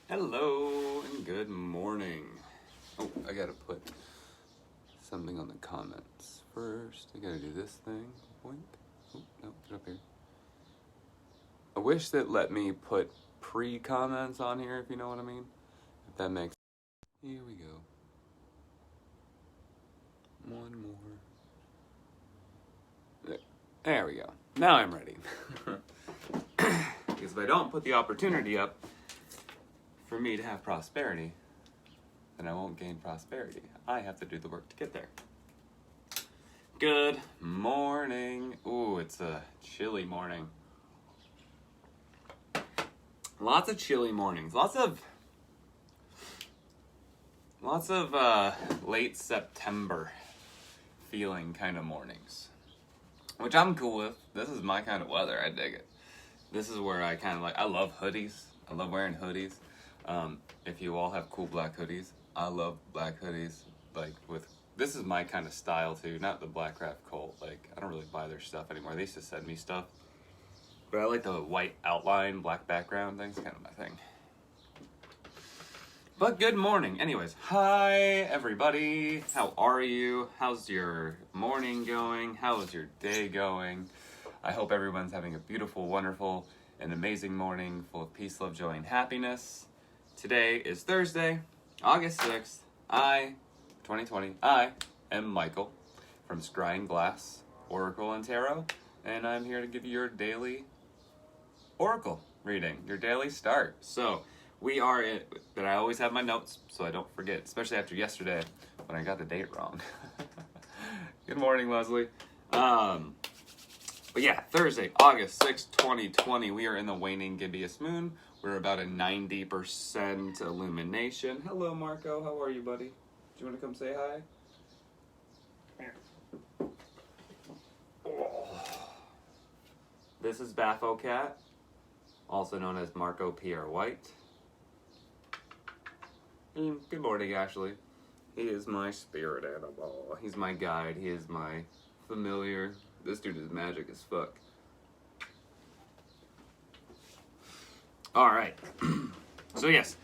Hello and good morning. Oh, I gotta put something on the comments first. I gotta do this thing. Boink. Oh, no, get up here. I wish that let me put pre-comments on here, if you know what I mean. If that makes sense. Here we go. One more. There we go. Now I'm ready. Because if I don't put the opportunity up for me to have prosperity, then I won't gain prosperity. I have to do the work to get there. Good morning. Ooh, it's a chilly morning. Lots of chilly mornings. Lots of late September feeling kind of mornings, which I'm cool with. This is my kind of weather. I dig it. This is where I kind of like. I love hoodies. I love wearing hoodies. If you all have cool black hoodies, I love black hoodies. This is my kind of style too. Not the Black Craft Cult. Like, I don't really buy their stuff anymore. They used to send me stuff, but I like the white outline, black background things. Kind of my thing. But good morning. Anyways, hi everybody. How are you? How's your morning going? How is your day going? I hope everyone's having a beautiful, wonderful, and amazing morning full of peace, love, joy, and happiness. Today is Thursday, August 6th. 2020. I am Michael from Scrying Glass, Oracle, and Tarot, and I'm here to give you your daily Oracle reading, your daily start. So, but I always have my notes so I don't forget, especially after yesterday when I got the date wrong. Good morning, Leslie. But yeah, Thursday, August 6th, 2020, we are in the waning Gibbous moon. We're about a 90% illumination. Hello, Marco. How are you, buddy? Do you want to come say hi? Oh. This is Baffo Cat, also known as Marco Pierre White. Good morning, Ashley. He is my spirit animal. He's my guide. He is my familiar. This dude is magic as fuck. Alright. So yes,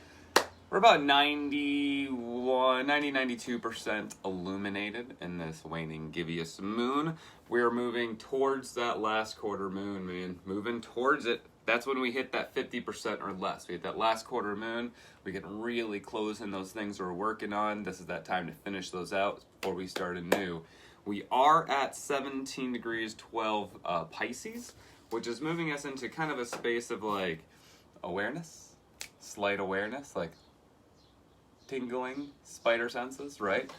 we're about 92% illuminated in this waning Gibbous moon. We're moving towards that last quarter moon, man. Moving towards it. That's when we hit that 50% or less. We hit that last quarter moon. We get really close in those things we're working on. This is that time to finish those out before we start anew. We are at 17 degrees 12 Pisces, which is moving us into kind of a space of like awareness, slight awareness, like tingling spider senses, right?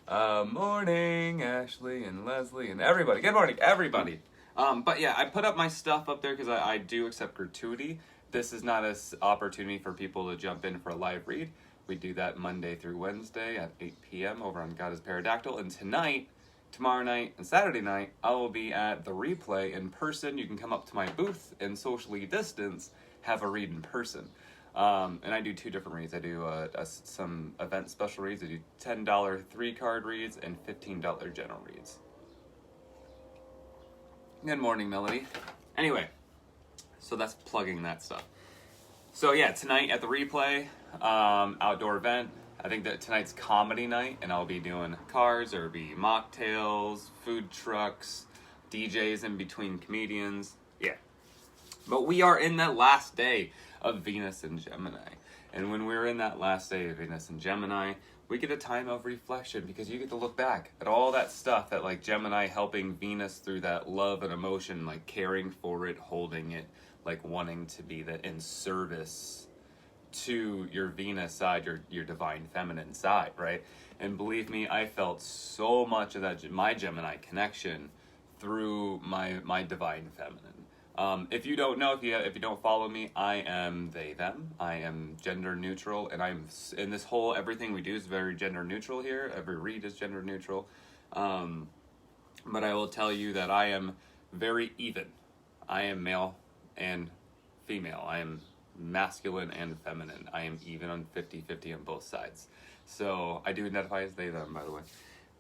Morning, Ashley and Leslie and everybody. Good morning, everybody. But yeah, I put up my stuff up there because I do accept gratuity. This is not an opportunity for people to jump in for a live read. We do that Monday through Wednesday at 8 p.m. over on God is Pterodactyl. And tonight, tomorrow night, and Saturday night, I will be at the replay in person. You can come up to my booth and socially distance, have a read in person. And I do two different reads. I do some event special reads. I do $10 3-card reads and $15 general reads. Good morning, Melody. Anyway, so that's plugging that stuff. So yeah, tonight at the replay, outdoor event. I think that tonight's comedy night, and I'll be doing cards, there'll be mocktails, food trucks, DJs in between comedians. Yeah. But we are in that last day of Venus and Gemini. And when we're in that last day of Venus and Gemini, we get a time of reflection because you get to look back at all that stuff that like Gemini helping Venus through that love and emotion, like caring for it, holding it, like wanting to be in service to your Venus side, your divine feminine side, right? And believe me, I felt so much of that, my Gemini connection through my divine feminine. If you don't know, if you don't follow me, I am they, them. I am gender neutral, and I'm in this whole, everything we do is very gender neutral here. Every read is gender neutral. But I will tell you that I am very even. I am male and female. I am masculine and feminine. I am even on 50-50 on both sides. So I do identify as they, them, by the way.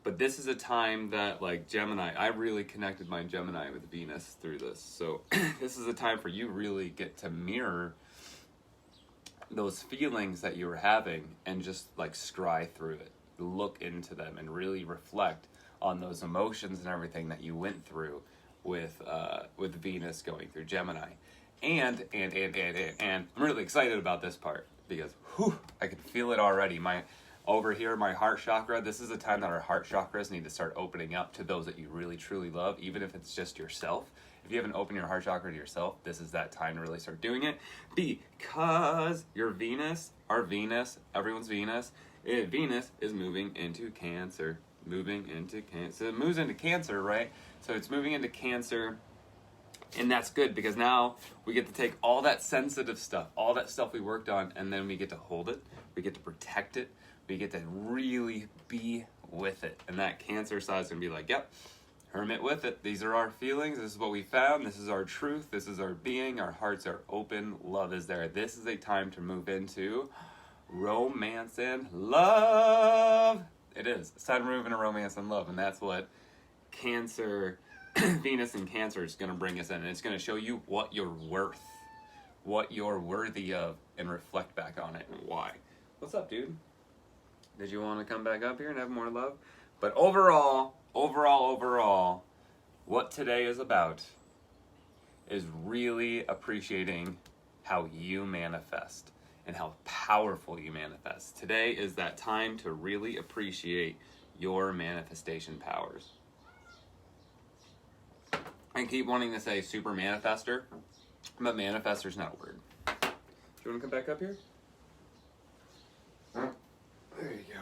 But this is a time that, like, Gemini, I really connected my Gemini with Venus through this. So this is a time for you really get to mirror those feelings that you were having and just like scry through it, look into them and really reflect on those emotions and everything that you went through with Venus going through Gemini. And I'm really excited about this part because I can feel it already. Over here, my heart chakra, this is a time that our heart chakras need to start opening up to those that you really truly love, even if it's just yourself. If you haven't opened your heart chakra to yourself, this is that time to really start doing it, because your Venus, our Venus, everyone's Venus, Venus is moving into Cancer. So it moves into Cancer, right? So it's moving into Cancer, and that's good because now we get to take all that sensitive stuff, all that stuff we worked on, and then we get to hold it, we get to protect it, we get to really be with it. And that Cancer side is going to be like, yep, hermit with it. These are our feelings. This is what we found. This is our truth. This is our being. Our hearts are open. Love is there. This is a time to move into romance and love. It is. It's time to move into romance and love. And that's what Cancer, Venus and Cancer is going to bring us in. And it's going to show you what you're worth, what you're worthy of, and reflect back on it and why. What's up, dude? Did you want to come back up here and have more love? But overall, what today is about is really appreciating how you manifest and how powerful you manifest. Today is that time to really appreciate your manifestation powers. I keep wanting to say super manifester, but manifester's not a word. Do you want to come back up here? There you go.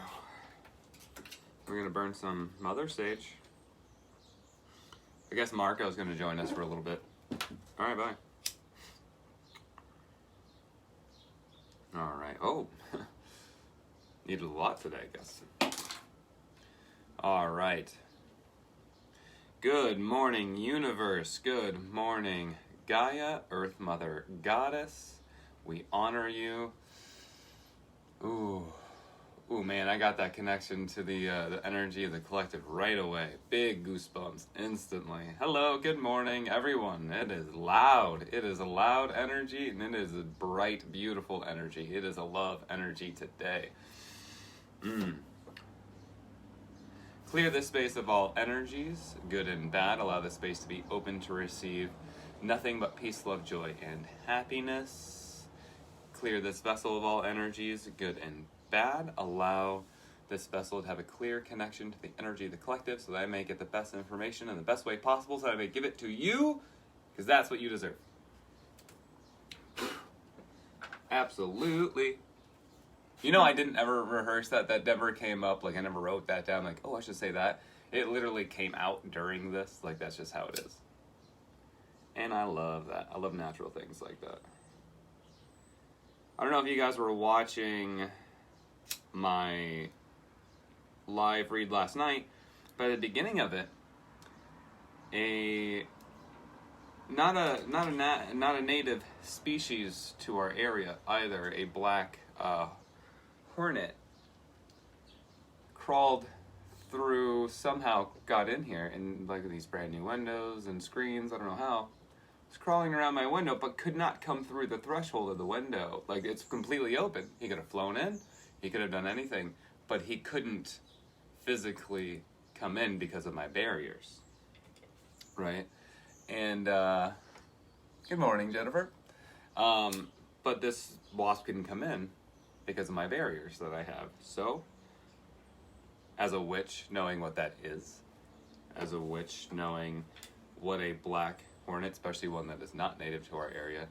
We're going to burn some Mother Sage. I guess Marco's going to join us for a little bit. All right, bye. All right. Oh, needed a lot today, I guess. All right. Good morning, universe. Good morning, Gaia, Earth Mother Goddess. We honor you. Ooh, man, I got that connection to the energy of the collective right away. Big goosebumps instantly. Hello, good morning, everyone. It is loud. It is a loud energy, and it is a bright, beautiful energy. It is a love energy today. Clear this space of all energies, good and bad. Allow the space to be open to receive nothing but peace, love, joy, and happiness. Clear this vessel of all energies, good and bad. Allow this vessel to have a clear connection to the energy of the collective so that I may get the best information in the best way possible so that I may give it to you, because that's what you deserve. Absolutely. You know, I didn't ever rehearse that. That never came up. Like, I never wrote that down. Like, oh, I should say that. It literally came out during this. Like, that's just how it is. And I love that. I love natural things like that. I don't know if you guys were watching my live read last night, but at the beginning of it, not a native species to our area either, a black hornet crawled through, somehow got in here, and like these brand new windows and screens, I don't know how, was crawling around my window, but could not come through the threshold of the window. Like, it's completely open. He could have flown in, he could have done anything, but he couldn't physically come in because of my barriers, right? And good morning, Jennifer. But this wasp couldn't come in because of my barriers that I have. So, as a witch, knowing what that is, as a witch, knowing what a black hornet, especially one that is not native to our area,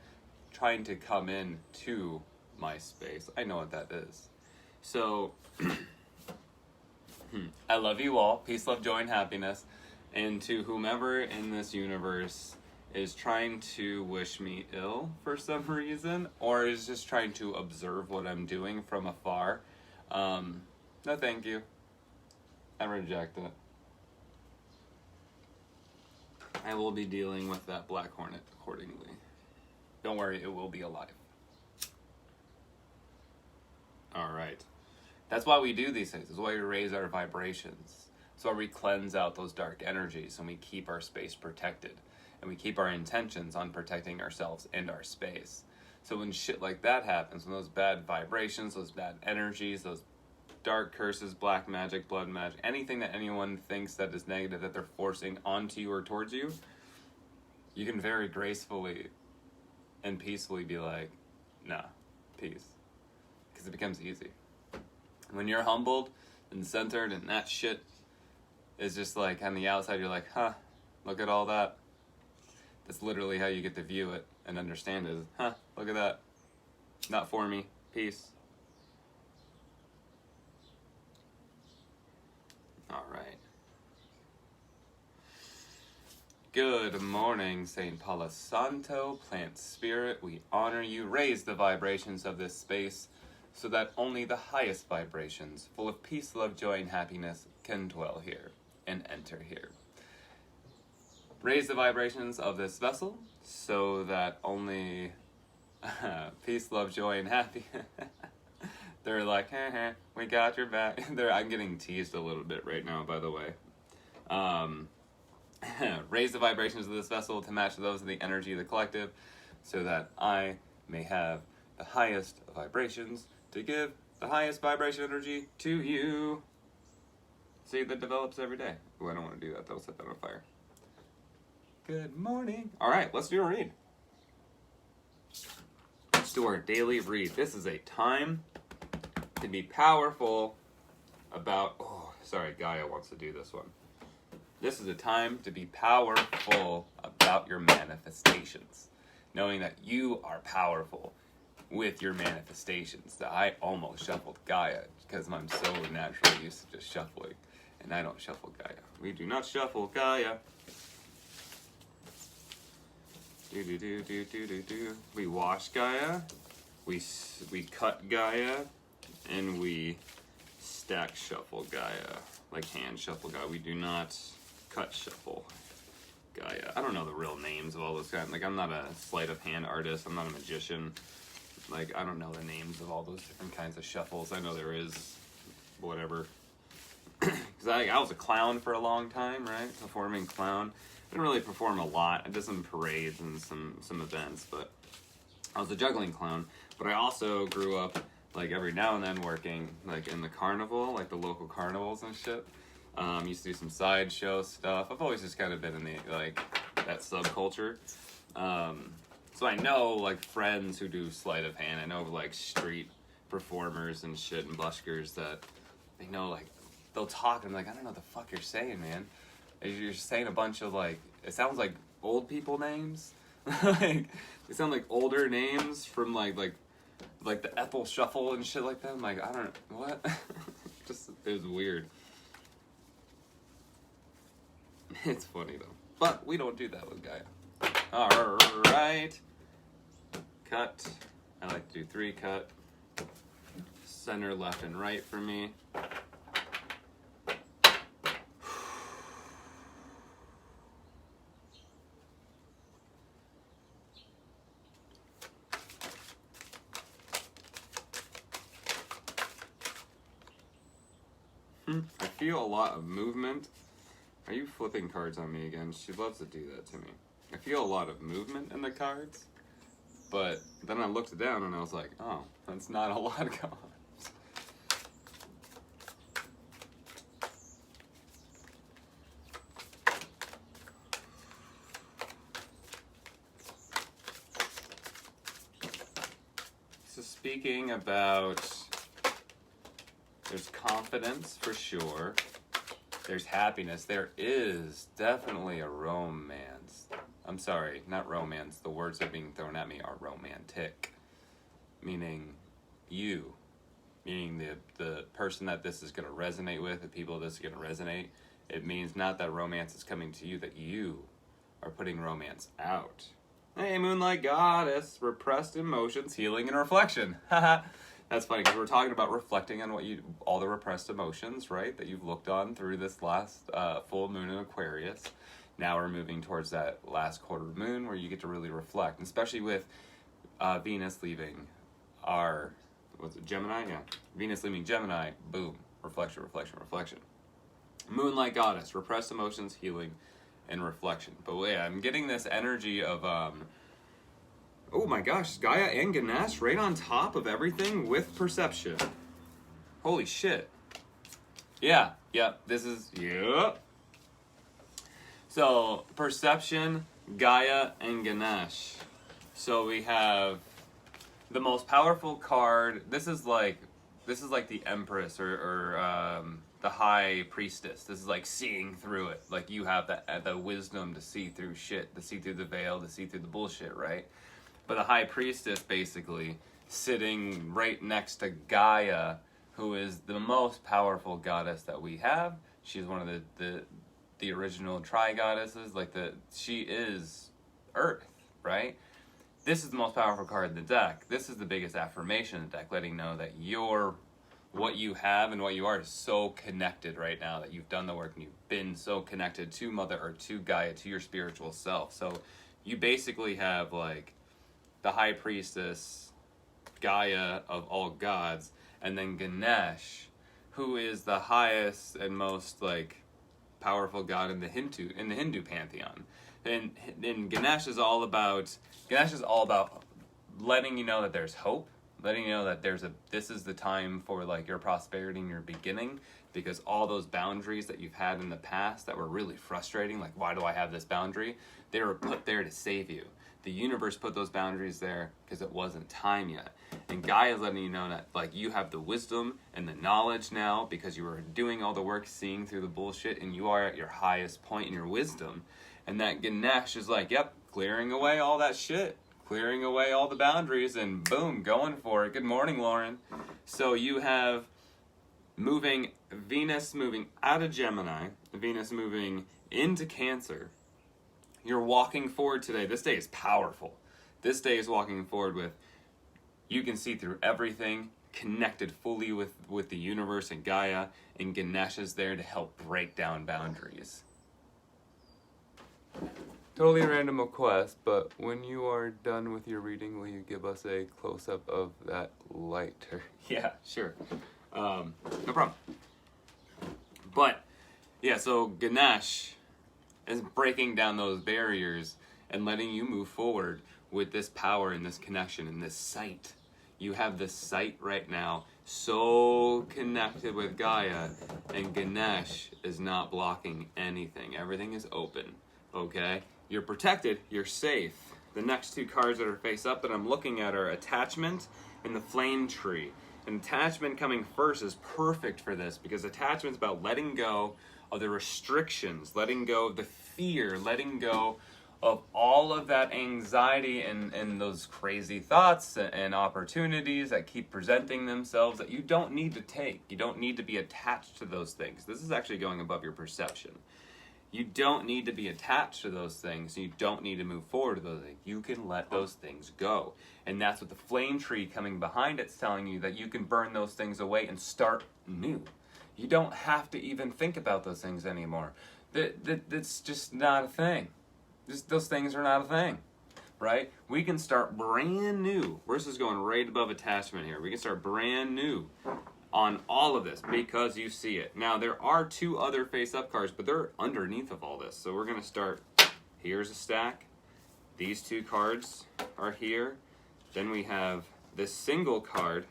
trying to come in to my space, I know what that is. So, I love you all. Peace, love, joy, and happiness. And to whomever in this universe is trying to wish me ill for some reason, or is just trying to observe what I'm doing from afar, no thank you. I reject it. I will be dealing with that black hornet accordingly. Don't worry, it will be alive. Alright. That's why we do these things. That's why we raise our vibrations. That's why we cleanse out those dark energies and we keep our space protected. And we keep our intentions on protecting ourselves and our space. So when shit like that happens, when those bad vibrations, those bad energies, those dark curses, black magic, blood magic, anything that anyone thinks that is negative that they're forcing onto you or towards you, you can very gracefully and peacefully be like, nah, peace. Because it becomes easy. When you're humbled and centered and that shit is just like on the outside, you're like, huh, look at all that. That's literally how you get to view it and understand it. Huh, look at that. Not for me. Peace. All right. Good morning, St. Paula Santo, plant spirit. We honor you. Raise the vibrations of this space so that only the highest vibrations, full of peace, love, joy, and happiness, can dwell here and enter here. Raise the vibrations of this vessel so that only peace, love, joy, and happiness. They're like, we got your back. I'm getting teased a little bit right now, by the way. Raise the vibrations of this vessel to match those of the energy of the collective so that I may have the highest vibrations to give the highest vibration energy to you. See, that develops every day. Oh, I don't want to do that. That'll set that on fire. Good morning. All right, let's do a read. Let's do our daily read. This is a time to be powerful about... Oh, sorry, Gaia wants to do this one. This is a time to be powerful about your manifestations. Knowing that you are powerful with your manifestations. I almost shuffled Gaia because I'm so naturally used to just shuffling. And I don't shuffle Gaia. We do not shuffle Gaia. We wash Gaia. We cut Gaia. And we stack shuffle Gaia. Like hand shuffle Gaia. We do not cut shuffle Gaia. I don't know the real names of all those kinds. Like, I'm not a sleight of hand artist. I'm not a magician. Like, I don't know the names of all those different kinds of shuffles. I know there is whatever. Because I was a clown for a long time, right? Performing clown. I didn't really perform a lot. I did some parades and some events, but I was a juggling clown. But I also grew up, like, every now and then working, like, in the carnival, like the local carnivals and shit. Used to do some sideshow stuff. I've always just kind of been in the, like, that subculture. So I know, like, friends who do sleight of hand. I know, like, street performers and shit and buskers that they know, like, they'll talk and I'm like, I don't know what the fuck you're saying, man. You're saying a bunch of, like, it sounds like old people names. Like, they sound like older names from, like the Ethel Shuffle and shit like that. I'm like, I don't, what? Just, it was weird. It's funny, though. But we don't do that with Gaia. Alright. Cut. I like to do 3 cut. Center, left, and right for me. I feel a lot of movement. Are you flipping cards on me again? She loves to do that to me. I feel a lot of movement in the cards, but then I looked down and I was like, oh, that's not a lot going on. So speaking about, there's confidence for sure. There's happiness. There is definitely a romance. I'm sorry, not romance. The words that are being thrown at me are romantic. Meaning you. Meaning the person that this is going to resonate with, the people this is going to resonate. It means not that romance is coming to you, that you are putting romance out. Hey, Moonlight Goddess. Repressed emotions, healing, and reflection. Haha. That's funny because we're talking about reflecting on all the repressed emotions, right, that you've looked on through this last full moon in Aquarius. Now we're moving towards that last quarter moon where you get to really reflect, and especially with Venus leaving our, what's it, Gemini? Yeah. Venus leaving Gemini, boom, reflection, reflection, reflection. Moonlight Goddess, repressed emotions, healing, and reflection. But yeah, I'm getting this energy of Oh my gosh, Gaia and Ganesh right on top of everything with perception. Holy shit. Yeah, this is, yep. So, perception, Gaia, and Ganesh. So we have the most powerful card. This is like the Empress or the High Priestess. This is like seeing through it. Like you have the wisdom to see through shit, to see through the veil, to see through the bullshit, right? But the High Priestess basically sitting right next to Gaia, who is the most powerful goddess that we have. She's one of the original tri-goddesses. She is Earth, right? This is the most powerful card in the deck. This is the biggest affirmation in the deck, letting know that what you have and what you are is so connected right now, that you've done the work and you've been so connected to Mother Earth, to Gaia, to your spiritual self. So you basically have like the High Priestess, Gaia of all gods, and then Ganesh, who is the highest and most like powerful god in the Hindu pantheon. And Ganesh is all about letting you know that there's hope, letting you know that this is the time for like your prosperity and your beginning, because all those boundaries that you've had in the past that were really frustrating, like why do I have this boundary? They were put there to save you. The universe put those boundaries there because it wasn't time yet. And Gaia is letting you know that like you have the wisdom and the knowledge now because you were doing all the work, seeing through the bullshit, and you are at your highest point in your wisdom. And that Ganesh is like, yep, clearing away all that shit, clearing away all the boundaries, and boom, going for it. Good morning, Lauren. So you have Venus moving out of Gemini, Venus moving into Cancer. You're walking forward today. This day is powerful. This day is walking forward with, you can see through everything, connected fully with the universe and Gaia, and Ganesh is there to help break down boundaries. Totally random request, but when you are done with your reading, will you give us a close-up of that lighter? Yeah, sure. No problem. But, yeah, so Ganesh is breaking down those barriers and letting you move forward with this power and this connection and this sight. You have this sight right now, so connected with Gaia, and Ganesh is not blocking anything. Everything is open, okay? You're protected, you're safe. The next two cards that are face up that I'm looking at are Attachment and the Flame Tree. And Attachment coming first is perfect for this, because Attachment's about letting go of the restrictions, letting go of the fear, letting go of all of that anxiety and those crazy thoughts and opportunities that keep presenting themselves that you don't need to take. You don't need to be attached to those things. This is actually going above your perception. You don't need to be attached to those things. You don't need to move forward to those things. You can let those things go. And that's what the Flame Tree coming behind it's telling you, that you can burn those things away and start new. You don't have to even think about those things anymore. That's just not a thing. Those things are not a thing, right? We can start brand new. We're just going right above Attachment here. We can start brand new on all of this because you see it. Now, there are two other face-up cards, but they're underneath of all this. So we're going to start, here's a stack. These two cards are here. Then we have this single card,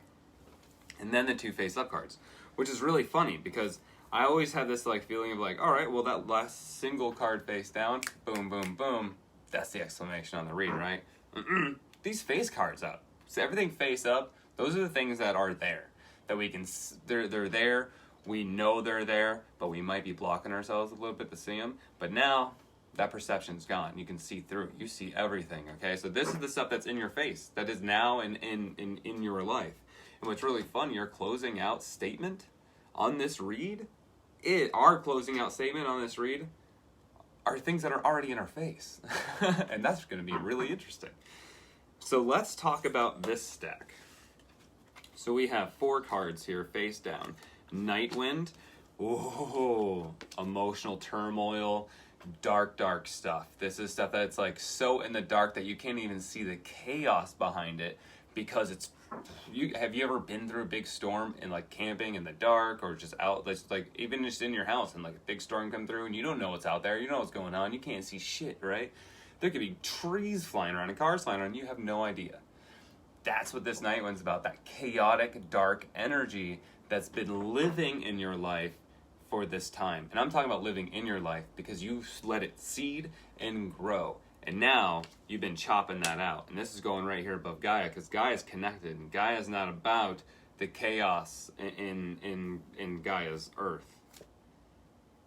and then the two face-up cards, which is really funny because I always have this like feeling of like, all right, well, that last single card face down, boom, boom, boom, that's the exclamation on the read, right? These face cards up. So everything face up, those are the things that are there. That we can, they're there, we know they're there, but we might be blocking ourselves a little bit to see them. But now, that perception's gone. You can see through it. You see everything, okay? So this is the stuff that's in your face, that is now in your life. And what's really fun, your closing out statement on this read, our closing out statement on this read are things that are already in our face. And that's going to be really interesting. So let's talk about this stack. So we have 4 cards here, face down. Nightwind, oh, emotional turmoil, dark stuff. This is stuff that's like so in the dark that you can't even see the chaos behind it because it's, have you ever been through a big storm and like camping in the dark or just out, like even just in your house and like a big storm come through and you don't know what's out there, you know what's going on, you can't see shit, right? There could be trees flying around and cars flying around. You have no idea. That's what this night one's about, that chaotic, dark energy that's been living in your life for this time. And I'm talking about living in your life because you let it seed and grow. And now you've been chopping that out. And this is going right here above Gaia, because Gaia is connected. And Gaia is not about the chaos in Gaia's earth.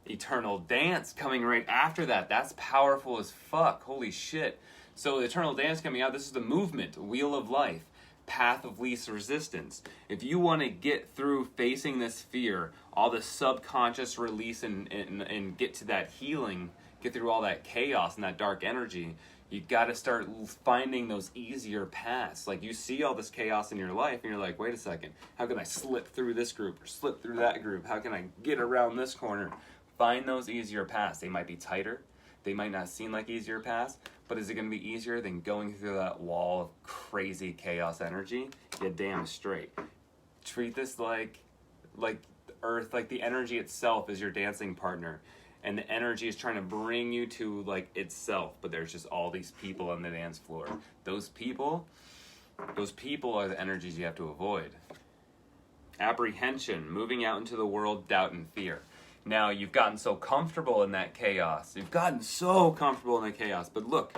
Eternal dance coming right after that. That's powerful as fuck. Holy shit. So the eternal dance coming out, this is the movement, wheel of life, path of least resistance. If you want to get through facing this fear, all the subconscious release and get to that healing, get through all that chaos and that dark energy, you got to start finding those easier paths. Like, you see all this chaos in your life and you're like, wait a second, how can I slip through this group or slip through that group? How can I get around this corner? Find those easier paths. They might be tighter. They might not seem like easier paths, but is it going to be easier than going through that wall of crazy chaos energy? Yeah, damn straight. Treat this like Earth, like the energy itself is your dancing partner, and the energy is trying to bring you to like itself, but there's just all these people on the dance floor. Those people are the energies you have to avoid. Apprehension, moving out into the world, doubt and fear. Now, you've gotten so comfortable in that chaos. But look,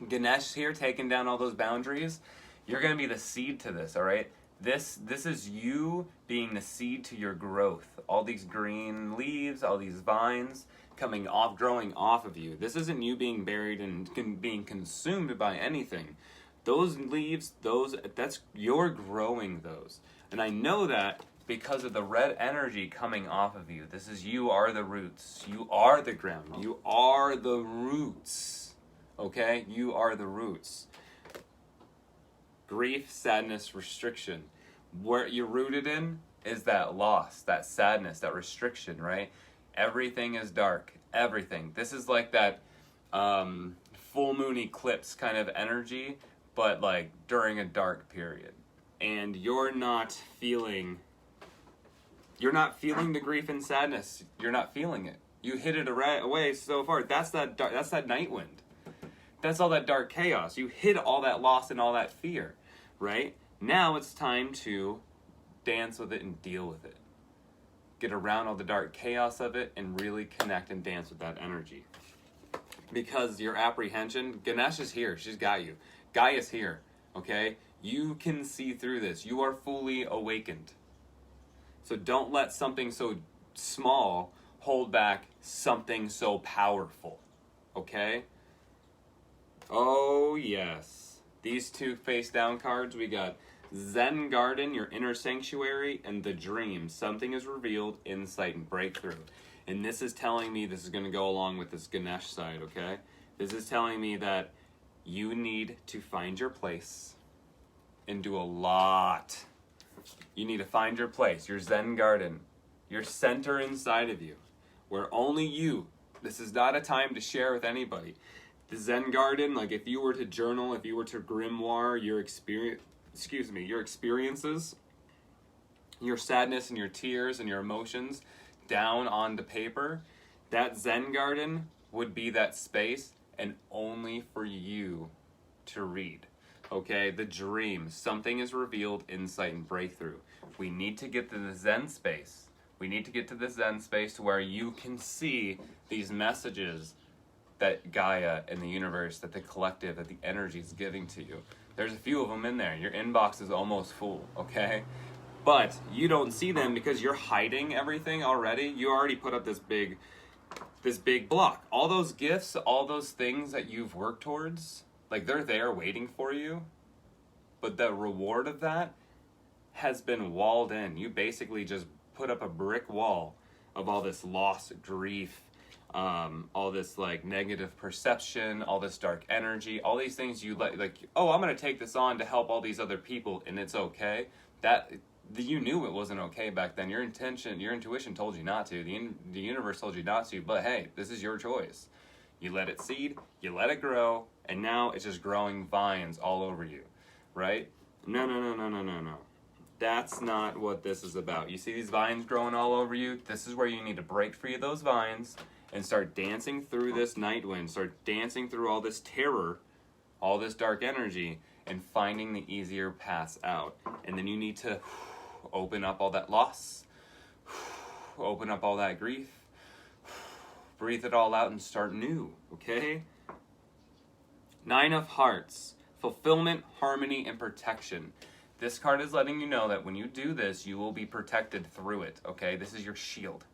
Ganesh here taking down all those boundaries. You're going to be the seed to this, all right? This is you being the seed to your growth. All these green leaves, all these vines coming off, growing off of you. This isn't you being buried and being consumed by anything. Those leaves, that's you're growing those. And I know that because of the red energy coming off of you. This is, you are the roots. You are the ground. You are the roots. Okay? You are the roots. Grief, sadness, restriction. Where you're rooted in is that loss, that sadness, that restriction, right? Everything is dark. Everything. This is like that full moon eclipse kind of energy, but like during a dark period. And you're not feeling the grief and sadness. You're not feeling it. You hid it away so far. That's that night wind. That's all that dark chaos. You hid all that loss and all that fear, right? Now it's time to dance with it and deal with it. Get around all the dark chaos of it and really connect and dance with that energy. Because your apprehension, Ganesh is here. She's got you. Gaia's here, okay? You can see through this. You are fully awakened. So don't let something so small hold back something so powerful, okay? Oh, yes. These two face down cards, we got Zen Garden, your inner sanctuary, and the dream. Something is revealed, insight, and breakthrough. And this is telling me, this is going to go along with this Ganesh side, okay? This is telling me that you need to find your place and do a lot. You need to find your place, your Zen garden, your center inside of you, where only you, this is not a time to share with anybody. The Zen garden, like if you were to journal, if you were to grimoire your experiences, your sadness and your tears and your emotions down onto paper, that Zen garden would be that space and only for you to read. Okay, the dream. Something is revealed, insight, and breakthrough. We need to get to the Zen space. We need to get to the Zen space to where you can see these messages that Gaia and the universe, that the collective, that the energy is giving to you. There's a few of them in there. Your inbox is almost full, okay? But you don't see them because you're hiding everything already. You already put up this big block. All those gifts, all those things that you've worked towards, like they're there waiting for you, but the reward of that has been walled in. You basically just put up a brick wall of all this loss, grief, all this like negative perception, all this dark energy, all these things you like, oh, I'm going to take this on to help all these other people and it's okay. You knew it wasn't okay back then. Your intuition told you not to. The universe told you not to, but hey, this is your choice. You let it seed, you let it grow, and now it's just growing vines all over you, right? No. That's not what this is about. You see these vines growing all over you? This is where you need to break free of those vines and start dancing through this night wind, start dancing through all this terror, all this dark energy, and finding the easier paths out. And then you need to open up all that loss, open up all that grief, breathe it all out and start new, okay? 9 of Hearts, fulfillment, harmony, and protection. This card is letting you know that when you do this, you will be protected through it, okay? This is your shield.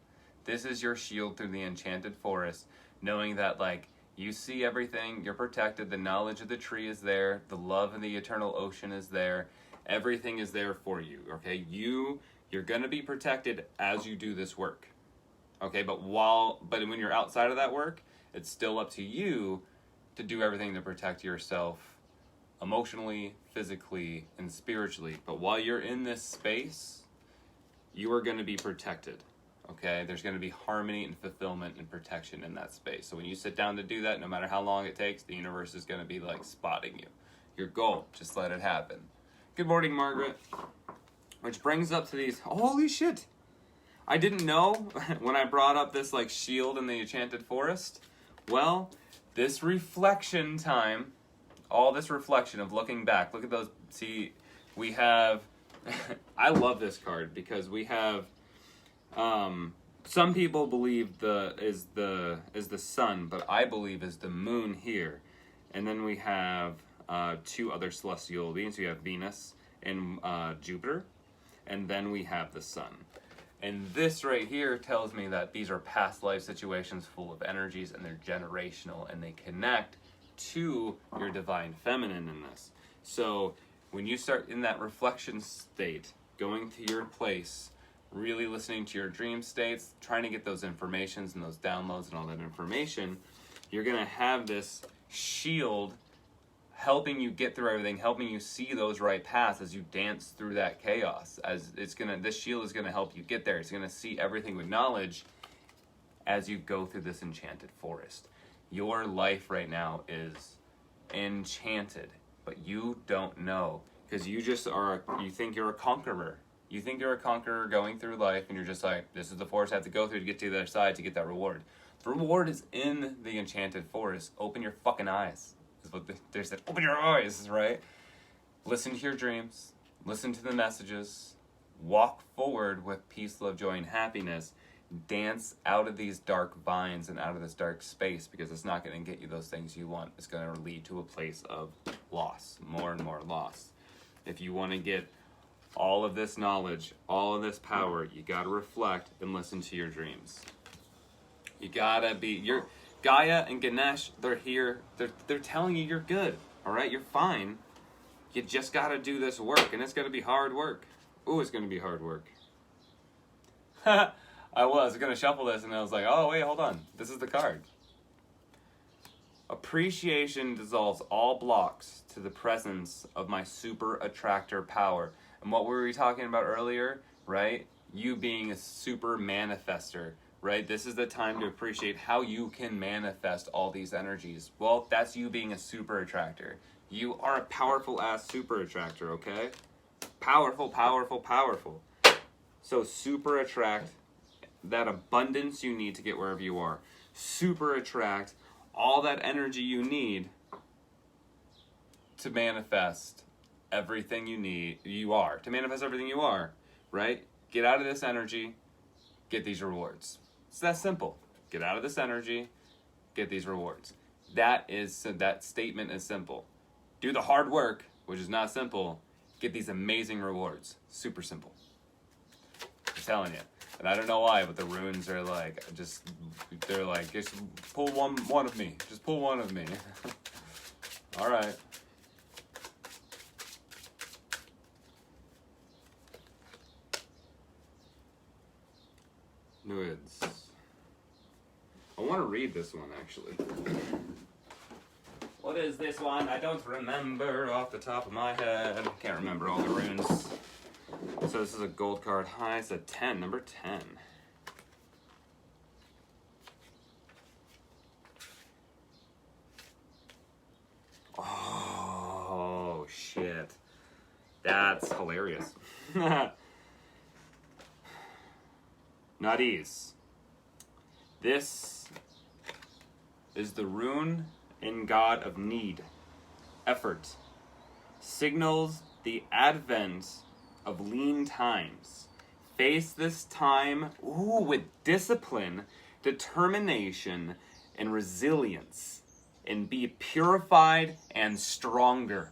This is your shield through the enchanted forest, knowing that, like, you see everything, you're protected, the knowledge of the tree is there, the love of the eternal ocean is there, everything is there for you, okay? You're gonna be protected as you do this work, okay? But when you're outside of that work, it's still up to you to do everything to protect yourself emotionally, physically, and spiritually. But while you're in this space, you are gonna be protected. Okay, there's going to be harmony and fulfillment and protection in that space. So when you sit down to do that, no matter how long it takes, the universe is going to be like spotting you. Your goal, just let it happen. Good morning, Margaret. Which brings up to these, holy shit. I didn't know when I brought up this like shield in the enchanted forest. Well, this reflection time, all this reflection of looking back, look at those, see, we have, I love this card because we have, some people believe is the sun, but I believe is the moon here. And then we have 2 other celestial beings. We have Venus and Jupiter, and then we have the sun. And this right here tells me that these are past life situations full of energies, and they're generational, and they connect to your divine feminine in this. So when you start in that reflection state, going to your place, really listening to your dream states, trying to get those informations and those downloads and all that information, you're going to have this shield helping you get through everything, helping you see those right paths as you dance through that chaos. This shield is going to help you get there. It's going to see everything with knowledge as you go through this enchanted forest. Your life right now is enchanted, but you don't know because you think you're a conqueror. You think you're a conqueror going through life, and you're just like, this is the forest I have to go through to get to the other side to get that reward. The reward is in the enchanted forest. Open your fucking eyes. Is what they said. Open your eyes, right? Listen to your dreams. Listen to the messages. Walk forward with peace, love, joy, and happiness. Dance out of these dark vines and out of this dark space, because it's not going to get you those things you want. It's going to lead to a place of loss, more and more loss. If you want to get all of this knowledge, all of this power, you gotta reflect and listen to your dreams. You gotta be, Gaia and Ganesh, they're here, they're telling you you're good, all right? You're fine. You just gotta do this work, and it's gonna be hard work. Ooh, it's gonna be hard work. I was gonna shuffle this, and I was like, oh, wait, hold on. This is the card. Appreciation dissolves all blocks to the presence of my super attractor power. And what were we talking about earlier, right? You being a super manifester, right? This is the time to appreciate how you can manifest all these energies. Well, that's you being a super attractor. You are a powerful ass super attractor, okay? Powerful, powerful, powerful. So super attract that abundance you need to get wherever you are. Super attract all that energy you need to manifest everything to manifest everything you are, right? Get out of this energy, get these rewards. It's that simple. Get out of this energy, get these rewards. That statement is simple. Do the hard work, which is not simple, get these amazing rewards. Super simple. I'm telling you. And I don't know why, but the runes are like, just pull one of me. Just pull one of me. All right. Nudes. I want to read this one, actually. What is this one? I don't remember off the top of my head. Can't remember all the runes. So this is a gold card. Hi, it's a 10, number 10. Oh, shit. That's hilarious. Nutties. This is the rune in God of need, effort. Signals the advent of lean times. Face this time with discipline, determination, and resilience, and be purified and stronger.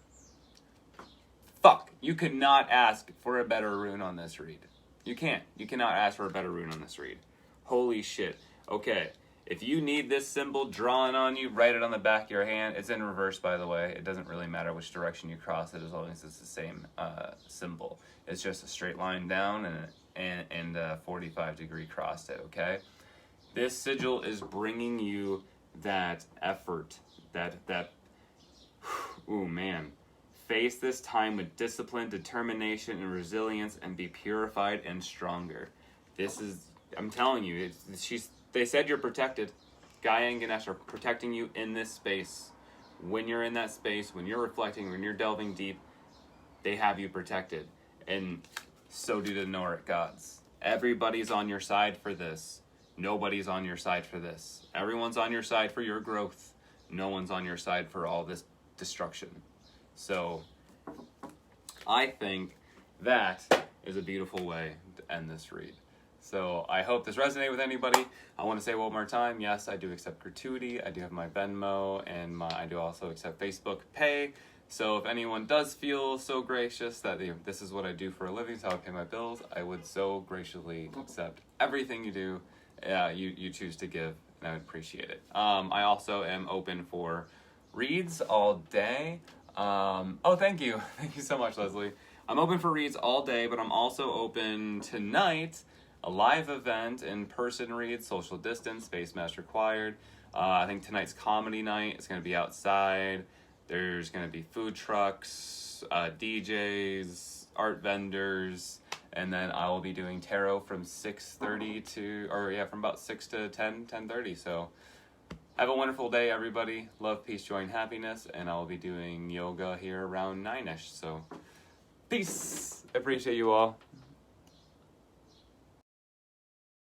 Fuck, you could not ask for a better rune on this read. You can't. You cannot ask for a better rune on this read. Holy shit. Okay, if you need this symbol drawn on you, write it on the back of your hand. It's in reverse, by the way. It doesn't really matter which direction you cross it as long as it's the same symbol. It's just a straight line down and a 45-degree crossed it, okay? This sigil is bringing you that effort, that ooh, man. Face this time with discipline, determination, and resilience, and be purified and stronger. This is, I'm telling you, they said you're protected. Gaia and Ganesh are protecting you in this space. When you're in that space, when you're reflecting, when you're delving deep, they have you protected. And so do the Noric gods. Everybody's on your side for this. Nobody's on your side for this. Everyone's on your side for your growth. No one's on your side for all this destruction. So, I think that is a beautiful way to end this read. So, I hope this resonated with anybody. I want to say one more time, yes, I do accept gratuity. I do have my Venmo, and I do also accept Facebook Pay. So, if anyone does feel so gracious that this is what I do for a living, so I pay my bills, I would so graciously accept everything you do, you choose to give, and I would appreciate it. I also am open for reads all day. Oh, thank you. Thank you so much, Leslie. I'm open for reads all day, but I'm also open tonight, a live event, in-person reads, social distance, space mask required. I think tonight's comedy night. It's going to be outside. There's going to be food trucks, DJs, art vendors, and then I will be doing tarot from 6:30 from about 6 to 10:30. So have a wonderful day, everybody. Love, peace, joy, and happiness. And I will be doing yoga here around 9ish. So peace. Appreciate you all.